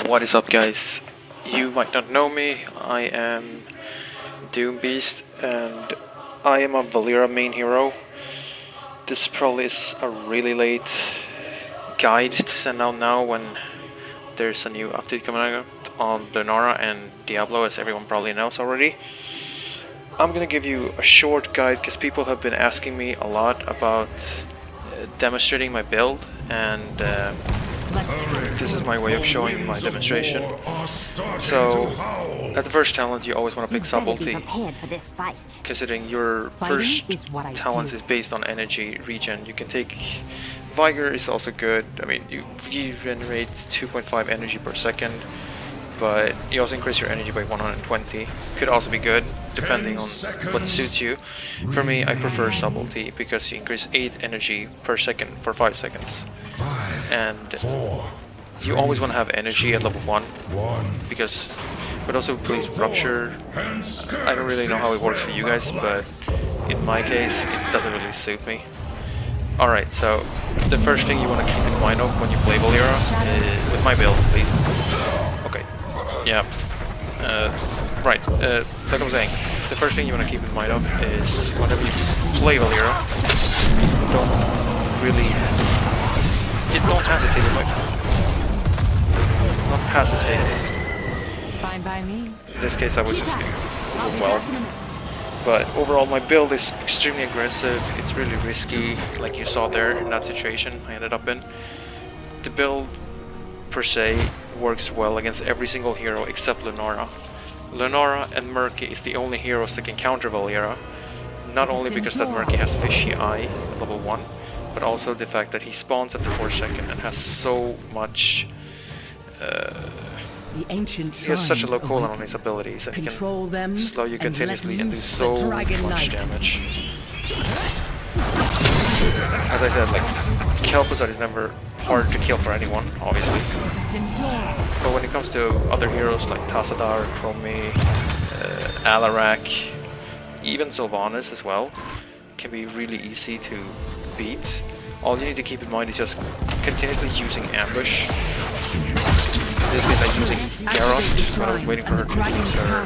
What is up, guys? You might not know me. I am Doom Beast and I am a Valeera main hero. This probably is a really late guide to send out now when there's a new update coming out on Lenora and Diablo, as everyone probably knows already. I'm gonna give you a short guide because people have been asking me a lot about demonstrating my build, and this is my way of showing my demonstration. So, at the first talent you always want to pick subtlety, considering your first talent is based on energy regen. You can take Vigor is also good. I mean, you regenerate 2.5 energy per second, but you also increase your energy by 120. Could also be good, depending on what suits you. For me, I prefer subtlety because you increase 8 energy per second for 5 seconds. And you always want to have energy at level 1, because, but also please rupture. I don't really know how it works for you guys, but in my case, it doesn't really suit me. Alright, so the first thing you want to keep in mind of when you play Valeera is, with my build, please. Okay, yeah. Right, like I was saying, the first thing you want to keep in mind of is whenever you play Valeera, don't hesitate with it. Don't hesitate. Fine by me. In this case, I was just getting overwhelmed. But overall, my build is extremely aggressive. It's really risky, like you saw there in that situation I ended up in. The build, per se, works well against every single hero except Lenora. Lenora and Murky is the only heroes that can counter Valeera. Not only because that Murky has Fishy Eye at level 1, but also the fact that he spawns after 4 seconds and has so much... he has such a low cooldown on his abilities that he can slow you continuously and do so much damage. As I said, like, Kel'Thuzad is never hard to kill for anyone, obviously. But when it comes to other heroes like Tassadar, Chromie, Alarak, even Sylvanas as well, can be really easy to beat. All you need to keep in mind is just continuously using ambush. In this case, I'm using Garrosh when I was waiting for her to use her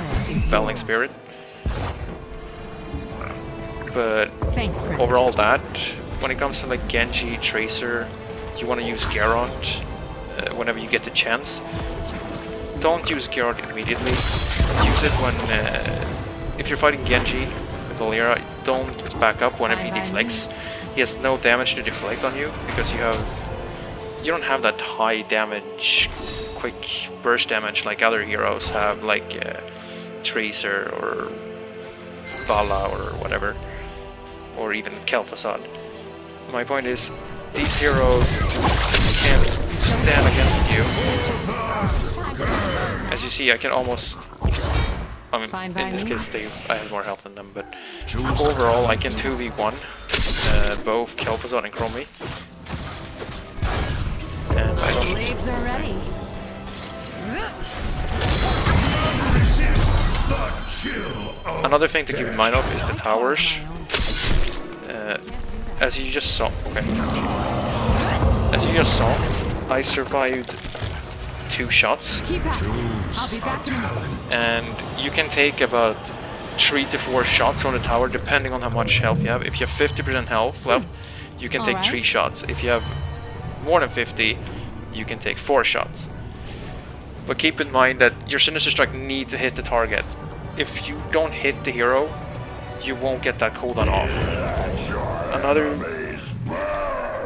Felling Spirit. But overall that, when it comes to like Genji, Tracer, you want to use Garrosh whenever you get the chance. Don't use Garrosh immediately. Use it when, if you're fighting Genji with Valeera, don't back up whenever he deflects. He has no damage to deflect on you because you don't have that high damage, quick burst damage like other heroes have, like Tracer or Vala or whatever, or even Kel'Thuzad. My point is, these heroes can't stand against you. As you see, I can almost... I mean, in this case, I have more health than them, but overall, I can 2v1 both Kel'Thuzad and Chromie. And I don't... Another thing to keep in mind of is the towers. As you just saw... Okay. As you just saw, I survived 2 shots. And you can take about 3 to 4 shots on the tower depending on how much health you have. If you have 50% health left, you can take 3 shots. If you have more than 50, you can take 4 shots. But keep in mind that your Sinister Strike needs to hit the target. If you don't hit the hero, you won't get that cooldown off.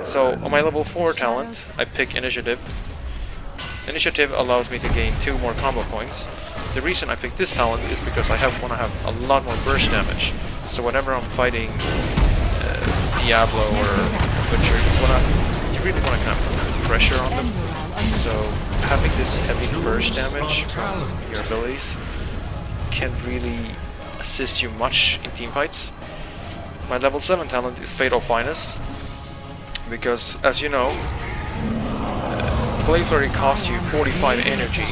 So on my level 4 talent, I pick Initiative. Initiative allows me to gain 2 more combo points. The reason I picked this talent is because I want to have a lot more burst damage. So whenever I'm fighting Diablo or Butcher, you really want to kind of put pressure on them. So having this heavy burst damage from your abilities can really assist you much in teamfights. My level 7 talent is Fatal Finesse, because as you know, Blade Flurry costs you 45 energy,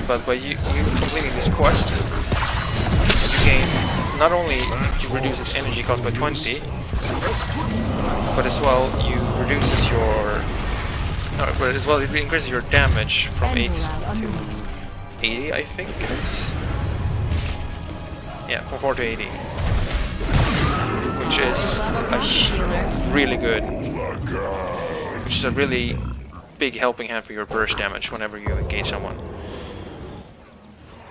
but by you completing this quest, you gain, not only you reduce its energy cost by 20, but as well you reduces your No, but as well, it increases your damage from 80 to 80, I think it is. Yeah, from 4 to 80. Which is really good. Which is a really big helping hand for your burst damage whenever you engage someone.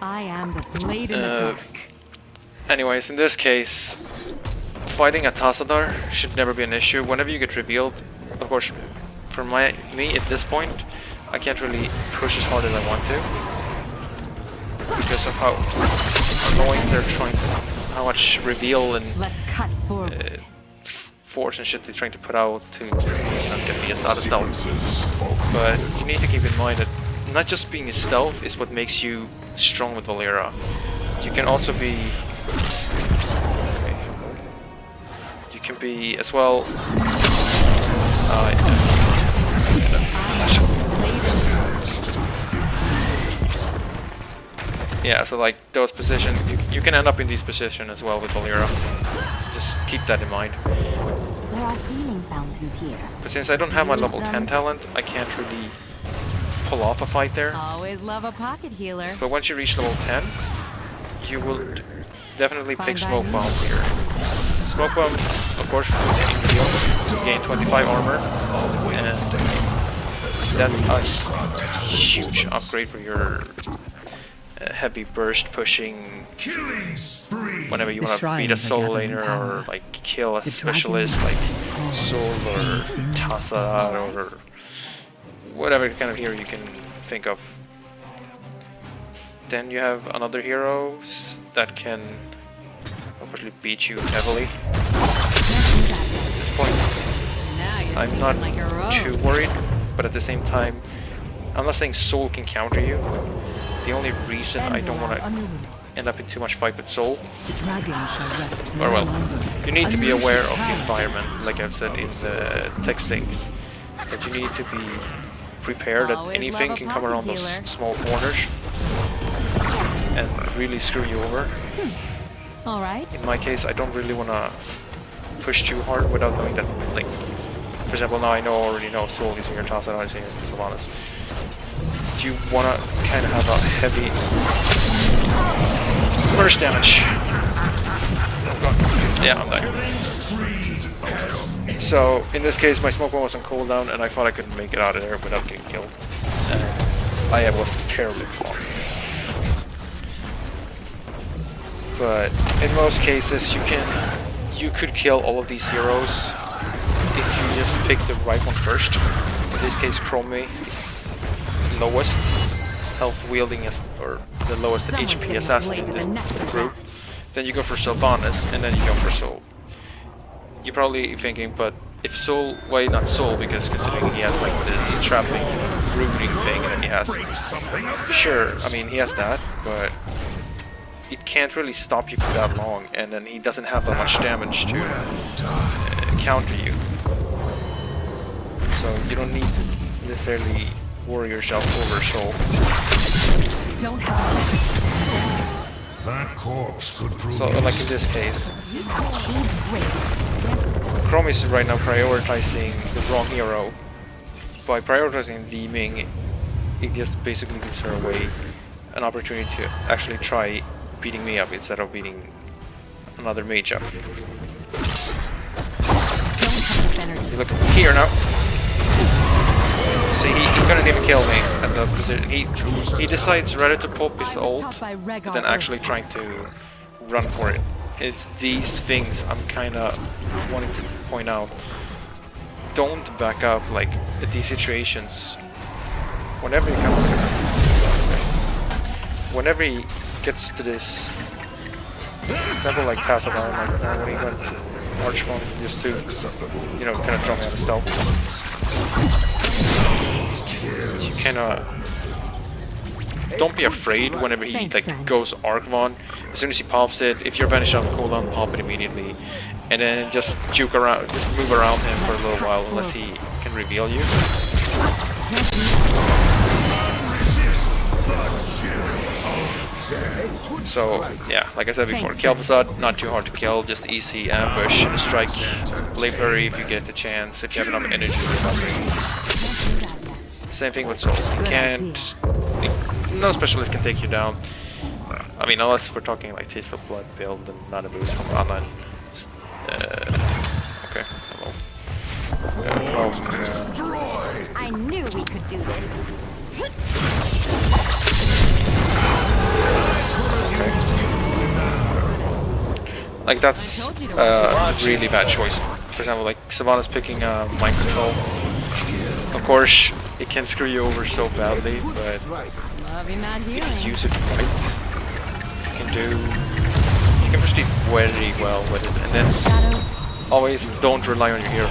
I am the blade in the dark. Anyways, in this case, fighting a Tassadar should never be an issue. Whenever you get revealed, of course, for me at this point, I can't really push as hard as I want to because of how annoying they're trying to, how much reveal and force and shit they're trying to put out to get me out of stealth. But you need to keep in mind that not just being a stealth is what makes you strong with Valeera. You can also be... You can be as well... yeah, so like those positions, you can end up in these positions as well with Valeera. Just keep that in mind. There are healing fountains here. But since I don't have my level 10 talent, I can't really pull off a fight there. Always love a pocket healer. But once you reach level 10, you will definitely pick Smoke Bomb here. Smoke Bomb, of course, you gain 25 armor, and that's a huge upgrade for your heavy burst pushing whenever you want to beat a soul laner or like kill a specialist like Soul or Tassa or whatever kind of hero you can think of. Then you have another heroes that can obviously beat you heavily. At this point, I'm not too worried, but at the same time, I'm not saying Soul can counter you. The only reason I don't want to end up in too much fight with Soul, or well, you need to be aware of the environment, like I've said in the textings, that you need to be prepared that anything can come around those small corners and really screw you over. Alright. In my case, I don't really want to push too hard without knowing that, like, for example, now I already know Soul using your Tassa, I'm using Sylvanas. You want to kind of have a heavy burst damage. Yeah, I'm dying. So, in this case, my smoke bomb was on cooldown and I thought I couldn't make it out of there without getting killed. I was terribly flawed. But in most cases, you could kill all of these heroes if you just pick the right one first. In this case, Chromie is lowest health wielding, or the lowest HP assassin in this group. Then you go for Sylvanas, and then you go for Soul. You're probably thinking, but if Soul, why not Soul? Because considering he has like this trapping, rooting thing, and then he has... Sure, I mean he has that, but it can't really stop you for that long, and then he doesn't have that much damage to counter you. So you don't need to necessarily worry yourself over Soul. Don't have that corpse could prove so, like in this case, Chrome is right now prioritizing the wrong hero. By prioritizing Leeming, it just basically gives her away an opportunity to actually try beating me up instead of beating another mage up. See, look here now. See, he couldn't even kill me at the position. He decides rather to pop his ult than actually trying to run for it. It's these things I'm kind of wanting to point out. Don't back up like at these situations. Whenever he comes, whenever he gets to this, for example, like Tassadar, like when he went to Archmon just to, you know, kind of throw me out of stealth. You cannot. Don't be afraid whenever he like goes Archmon. As soon as he pops it, if you're vanished off cooldown, pop it immediately, and then just juke around, just move around him for a little while unless he can reveal you. So yeah, like I said before, Kel'Thuzad, not too hard to kill, just easy ambush and strike. Blade Flurry if you get the chance, if you have enough energy. Same thing with Soul. You Good can't. No specialist can take you down. I mean, unless we're talking like Taste of Blood build and not a boost from online. Okay. Hello. Destroy! I knew we could do this. Like that's a really bad choice. For example, like Savannah's picking mind control. Of course, it can screw you over so badly, but Love you not if hearing. you use it right, you can proceed very well with it. And then always don't rely on your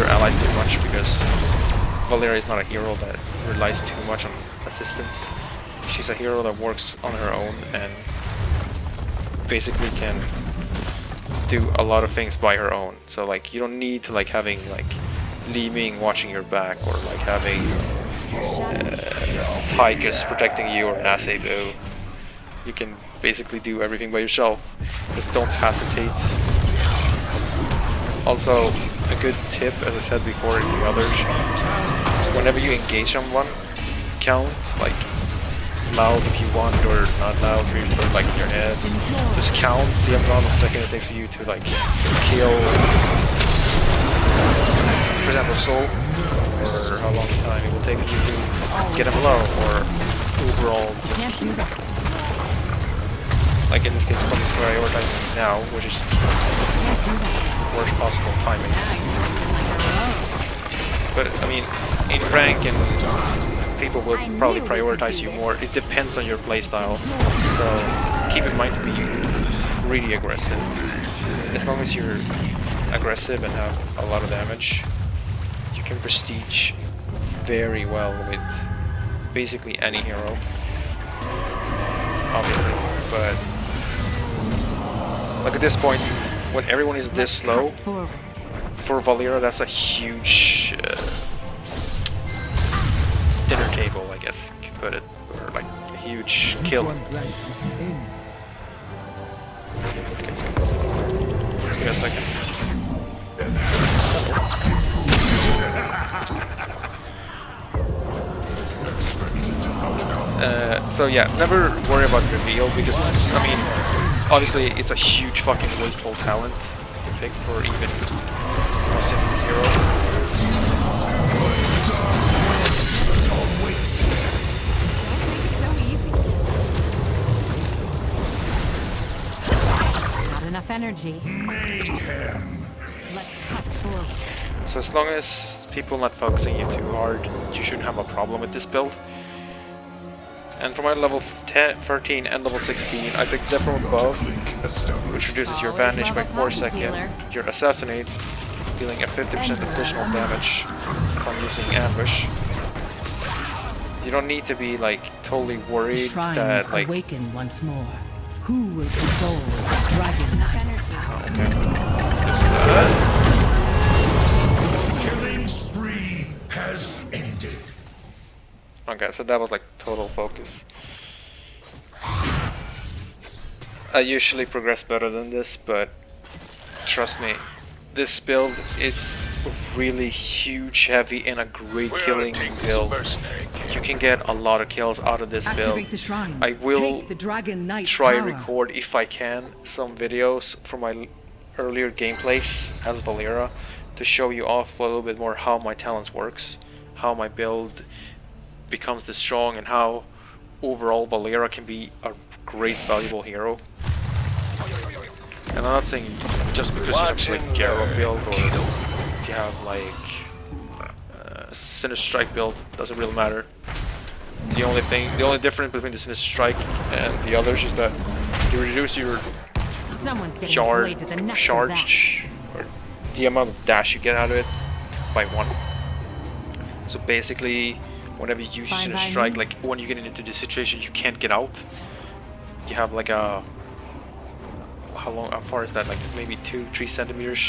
allies too much, because Valeera is not a hero that relies too much on assistance. She's a hero that works on her own and basically can do a lot of things by her own. So like you don't need to like having like Leeming watching your back, or like having Tychus protecting you, or Nasebu. You can basically do everything by yourself. Just don't hesitate. Also, a good tip, as I said before in the others, whenever you engage someone, count like loud if you want, or not loud if you put like in your head. Just count the amount of seconds it takes for you to like kill, for example, Soul, or how long time it will take you to get him low, or overall just like in this case I'm prioritizing now, which is worst possible timing. But I mean, in rank and people will probably prioritize you more. It depends on your playstyle, so keep in mind to be really aggressive. As long as you're aggressive and have a lot of damage, you can prestige very well with basically any hero, obviously. But like at this point, when everyone is this slow, for Valeera that's a huge dinner table, I guess you could put it, or like a huge kill. Okay, so give me a second. So yeah, never worry about reveal, because I mean, obviously it's a huge fucking wasteful talent to pick for even simple zero. So easy. Not enough energy. Let's cut forward. So as long as people not focusing you too hard, you shouldn't have a problem with this build. And for my level 13 and level 16, I picked Death from Above, which reduces your advantage by 4 seconds. Your Assassinate, dealing a 50% additional damage from using Ambush. You don't need to be like totally worried that like... awaken once more. Who will control the Dragon Knight's power? Okay. Just that. Killing spree has ended. Okay, so that was like total focus. I usually progress better than this, but trust me, this build is really huge, heavy, and a great killing build. You can get a lot of kills out of this build. Activate the shrines. I will Take the Dragon Knight's try power. record, if I can, some videos from my earlier gameplays as Valeera to show you off a little bit more how my talents works, how my build becomes this strong, and how overall Valeera can be a great valuable hero. And I'm not saying just because you have like Garrow build, or if you have like Sinister Strike build, doesn't really matter. The only difference between the Sinister Strike and the others is that you reduce your Someone's getting a blade to the neck for that. charge, or the amount of dash you get out of it, by 1. So basically, whenever you use Fine Sinister by Strike, me. like when you get into the situation you can't get out, you have like a, how far is that? Like maybe 2-3 centimeters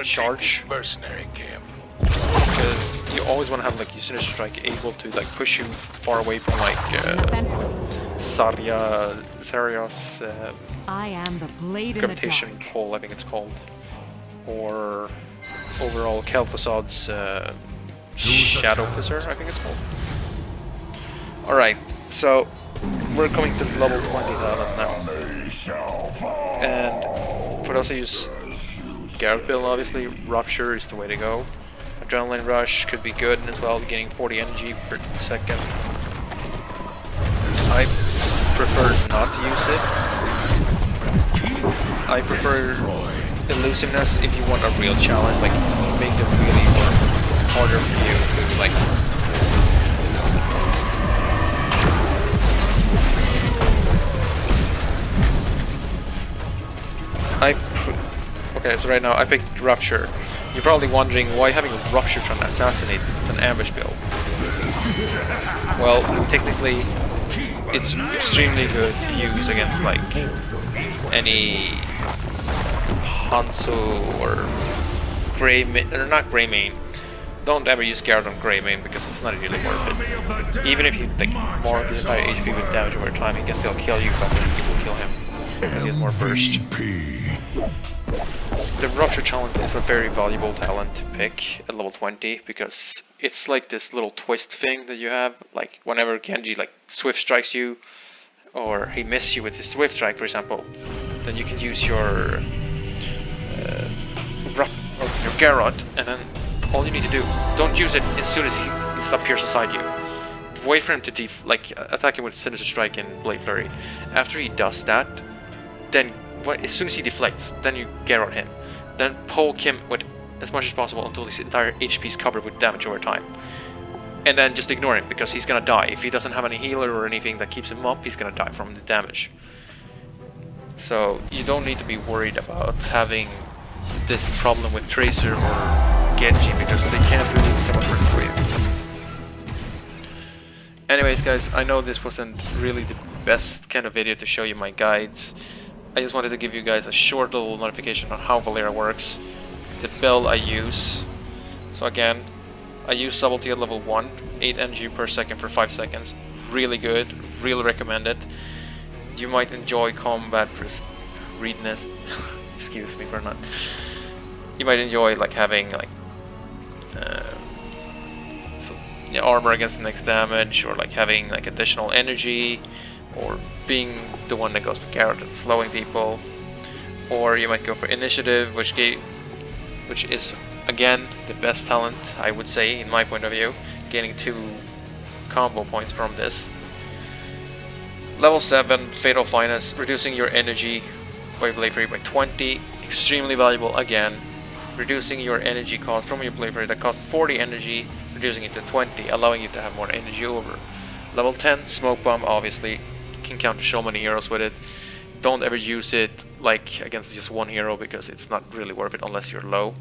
charge. Mercenary camp. Because you always want to have like your Sinister Strike able to like push you far away from like Enough energy. Sarios I am the blade in the gravitation dark. pole, I think it's called, or overall Kel'Thuzad's Shadow Fissure, I think it's called. Alright, so we're coming to level 20 talent now. And for those who use Garrett build, obviously, Rupture is the way to go. Adrenaline Rush could be good as well, getting 40 energy per second. I prefer not to use it. I prefer Elusiveness if you want a real challenge, like it makes it really harder for you to like. Okay, so right now I picked Rupture. You're probably wondering why having a Rupture to assassinate an ambush build. Well, technically, it's extremely good to use against like any Hanzo or Grey Main, or not Grey Main. Don't ever use Garrett on Grey Main because it's not really worth it. Even if you like more his entire HP with damage over time, he can still kill you, but then you will kill him because he has more burst. The Rupture challenge is a very valuable talent to pick at level 20 because it's like this little twist thing that you have. Like whenever Genji like swift strikes you, or he misses you with his swift strike, for example, then you can use your Garrot, and then all you need to do, don't use it as soon as he appears beside you. Wait for him to attack him with Sinister Strike and Blade Flurry. After he does that, then as soon as he deflects, then you Garrot him. Then poke him with as much as possible until his entire HP is covered with damage over time. And then just ignore him because he's gonna die. If he doesn't have any healer or anything that keeps him up, he's gonna die from the damage. So you don't need to be worried about having this problem with Tracer or Genji because they can't really do so much work for you. Anyways guys, I know this wasn't really the best kind of video to show you my guides. I just wanted to give you guys a short little notification on how Valeera works, the build I use. So again, I use Subtlety at level 1, 8 energy per second for 5 seconds. Really good, really recommend it. You might enjoy combat readiness. Excuse me for not. You might enjoy like having like armor against the next damage, or like having like additional energy, or being the one that goes for Garrett and slowing people. Or you might go for Initiative, which is again the best talent, I would say, in my point of view, gaining 2 combo points from this. Level 7, Fatal Finesse, reducing your energy by Blade Flurry by 20, extremely valuable again. Reducing your energy cost from your Blade Flurry that costs 40 energy, reducing it to 20, allowing you to have more energy over. Level 10, Smoke Bomb, obviously, can counter so many heroes with it. Don't ever use it like against just one hero because it's not really worth it unless you're low.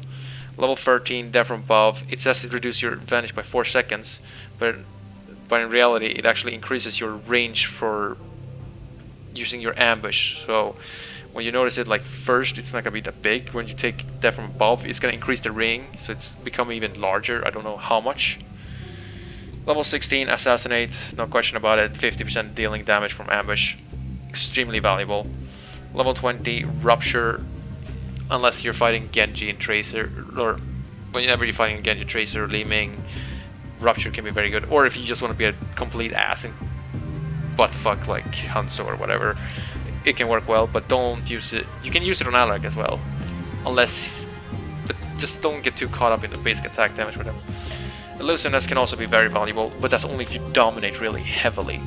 Level 13, Death from Above, it says it reduces your advantage by 4 seconds, but in reality it actually increases your range for using your ambush. So when you notice it, like first it's not gonna be that big. When you take Death from Above, it's gonna increase the ring, so it's become even larger. I don't know how much. Level 16, Assassinate, no question about it, 50% dealing damage from ambush, extremely valuable. Level 20, Rupture, unless you're fighting Genji and Tracer, or whenever you're fighting Genji, Tracer, Li Ming, Rupture can be very good. Or if you just want to be a complete ass and buttfuck like Hanzo or whatever, it can work well, but don't use it. You can use it on Alaric as well, but just don't get too caught up in the basic attack damage with them. Elusiveness can also be very valuable, but that's only if you dominate really heavily.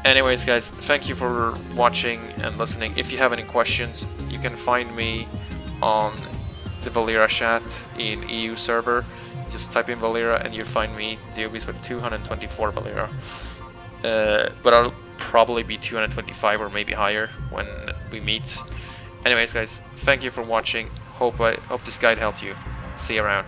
Anyways guys, thank you for watching and listening. If you have any questions, you can find me on the Valeera chat in EU server. Just type in Valeera and you'll find me, DOBs with 224 Valeera. But I'll probably be 225 or maybe higher when we meet. Anyways guys, thank you for watching. Hope this guide helped you. See you around.